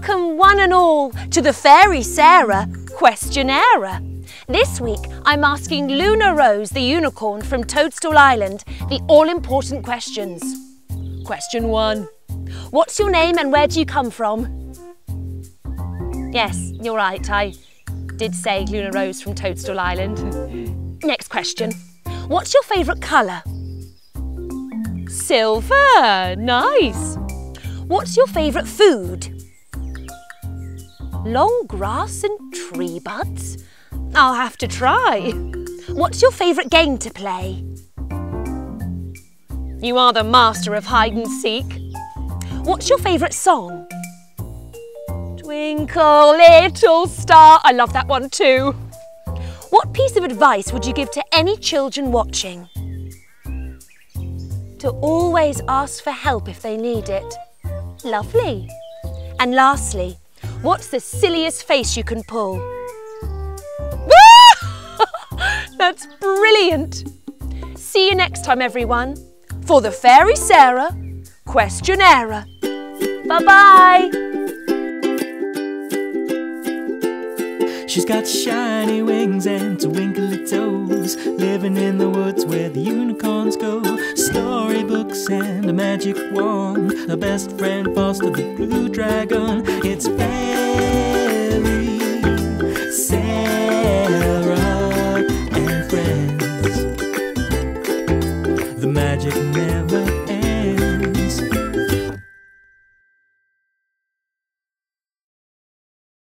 Welcome one and all to the Fairy Sarah Questionnaire. This week I'm asking Luna Rose the unicorn from Toadstool Island the all-important questions. Question 1. What's your name and where do you come from? Yes, you're right, I did say Luna Rose from Toadstool Island. Next question. What's your favourite colour? Silver, nice. What's your favourite food? Long grass and tree buds? I'll have to try. What's your favourite game to play? You are the master of hide and seek. What's your favourite song? Twinkle little star. I love that one too. What piece of advice would you give to any children watching? To always ask for help if they need it. Lovely. And lastly, what's the silliest face you can pull? That's brilliant. See you next time, everyone, for the Fairy Sarah Questionnaire. Bye-bye. She's got shiny wings and twinkly toes, living in the woods where the unicorns go. Storybooks and a magic wand, her best friend Foster the blue dragon. It's